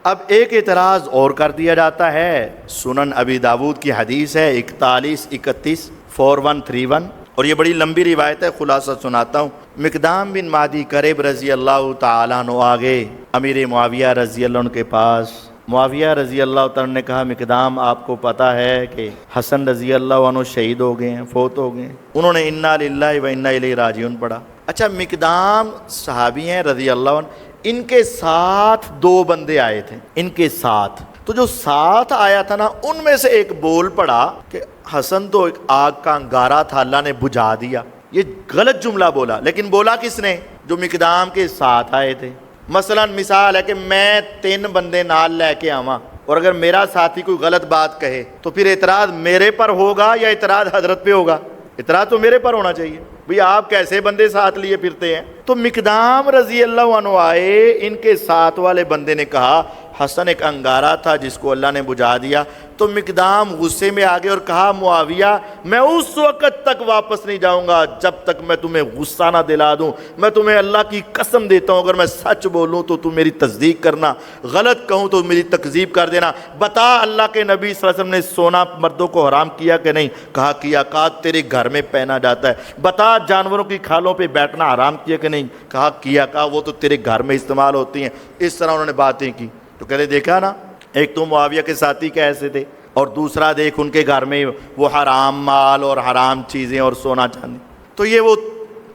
اب ایک اعتراض اور کر دیا جاتا ہے، سنن ابی داود کی حدیث ہے 4131 4131، اور یہ بڑی لمبی روایت ہے، خلاصہ سناتا ہوں۔ مقدام بن معدی کرب رضی اللہ تعالیٰ عنہ آگے امیر معاویہ رضی اللہ عنہ کے پاس۔ معاویہ رضی اللہ تعالیٰ عنہ نے کہا مقدام آپ کو پتہ ہے کہ حسن رضی اللہ عنہ شہید ہو گئے ہیں، فوت ہو گئے ہیں۔ انہوں نے انا للہ و انا الیہ راجعون پڑھا۔ اچھا مقدام صحابی ہیں رضی اللہ عنہ، ان کے ساتھ 2 بندے آئے تھے، ان کے ساتھ، تو جو ساتھ آیا تھا نا ان میں سے ایک بول پڑا کہ حسن تو ایک آگ کا انگارہ تھا، اللہ نے بجھا دیا۔ یہ غلط جملہ بولا، لیکن بولا کس نے؟ جو مقدام کے ساتھ آئے تھے۔ مثلا مثال ہے کہ میں 3 بندے نال لے کے آواں اور اگر میرا ساتھی کوئی غلط بات کہے تو پھر اعتراض میرے پر ہوگا یا اعتراض حضرت پہ ہوگا؟ اعتراض تو میرے پر ہونا چاہیے، بھئی آپ کیسے بندے ساتھ لیے پھرتے ہیں؟ تو مقدام رضی اللہ عنہ آئے، ان کے ساتھ والے بندے نے کہا حسن ایک انگارہ تھا جس کو اللہ نے بجھا دیا۔ تو مقدام غصے میں آگے اور کہا معاویہ میں اس وقت تک واپس نہیں جاؤں گا جب تک میں تمہیں غصہ نہ دلا دوں۔ میں تمہیں اللہ کی قسم دیتا ہوں اگر میں سچ بولوں تو تم میری تصدیق کرنا، غلط کہوں تو میری تکذیب کر دینا۔ بتا اللہ کے نبی صلی اللہ علیہ وسلم نے سونا مردوں کو حرام کیا کہ نہیں؟ کہا کیا۔ کہا تیرے گھر میں پہنا جاتا ہے۔ بتا جانوروں کی کھالوں پہ بیٹھنا حرام کیا کہ نہیں؟ کہا کیا۔ کہا وہ تو تیرے گھر میں استعمال ہوتی ہیں۔ اس طرح انہوں نے باتیں کی۔ تو کہتے دیکھا نا، ایک تو معاویہ کے ساتھی کیسے تھے اور دوسرا دیکھ ان کے گھر میں وہ حرام مال اور حرام چیزیں اور سونا چاندی۔ تو یہ وہ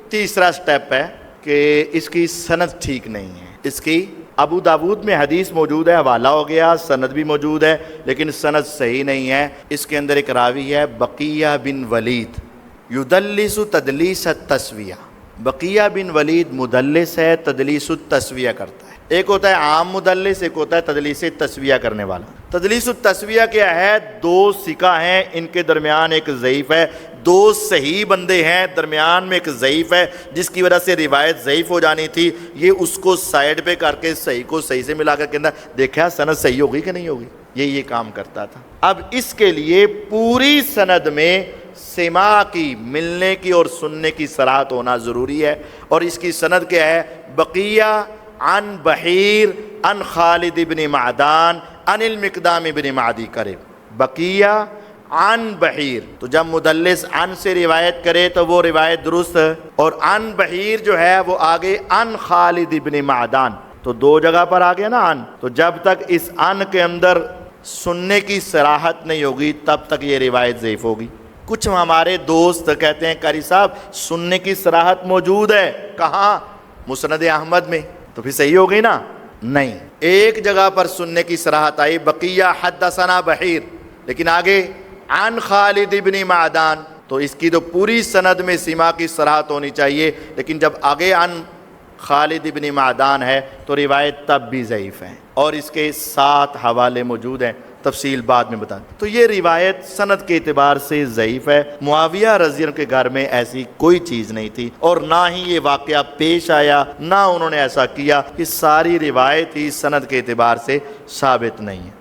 تیسرا سٹیپ ہے کہ اس کی سند ٹھیک نہیں ہے۔ اس کی ابو داود میں حدیث موجود ہے، حوالہ ہو گیا، سند بھی موجود ہے، لیکن سند صحیح نہیں ہے۔ اس کے اندر ایک راوی ہے بقیہ بن ولید، یدلس تدلیس التسویہ۔ بقیہ بن ولید مدلس ہے، تدلیس التسویہ کرتا ہے۔ ایک ہوتا ہے عام مدلس، ایک ہوتا ہے تدلیس تسویہ کرنے والا۔ تدلیس التسویہ کیا ہے؟ 2 ثقہ ہیں، ان کے درمیان ایک ضعیف ہے، 2 صحیح بندے ہیں، درمیان میں ایک ضعیف ہے جس کی وجہ سے روایت ضعیف ہو جانی تھی۔ یہ اس کو سائڈ پہ کر کے صحیح کو صحیح سے ملا کر کے اندر دیکھا سند صحیح ہوگی کہ نہیں ہوگی، یہ کام کرتا تھا۔ اب اس کے لیے پوری سند میں سماع کی، ملنے کی اور سننے کی صراحت ہونا ضروری ہے، اور اس کی سند کیا ہے؟ بقیہ عن بحیر عن خالد بن معدان عن المقدام بن معدی کرب۔ بقیہ عن بحیر، تو جب مدلس عن سے روایت کرے تو وہ روایت درست ہے، اور عن بحیر جو ہے وہ آگے عن خالد بن معدان، تو 2 جگہ پر آ گیا نا عن۔ تو جب تک اس عن کے اندر سننے کی صراحت نہیں ہوگی تب تک یہ روایت ضعیف ہوگی۔ کچھ ہمارے دوست کہتے ہیں قاری صاحب سننے کی صراحت موجود ہے، کہاں؟ مسند احمد میں، تو پھر صحیح ہو گئی نا؟ نہیں، ایک جگہ پر سننے کی صراحت آئی بقیہ حدثنا بحیر، لیکن آگے عن خالد بن معدان، تو اس کی تو پوری سند میں سماع کی صراحت ہونی چاہیے، لیکن جب آگے عن خالد بن معدان ہے تو روایت تب بھی ضعیف ہے، اور اس کے 7 حوالے موجود ہیں، تفصیل بعد میں بتا دیں۔ تو یہ روایت سند کے اعتبار سے ضعیف ہے۔ معاویہ رضی اللہ عنہ کے گھر میں ایسی کوئی چیز نہیں تھی، اور نہ ہی یہ واقعہ پیش آیا، نہ انہوں نے ایسا کیا۔ یہ ساری روایت ہی سند کے اعتبار سے ثابت نہیں ہے۔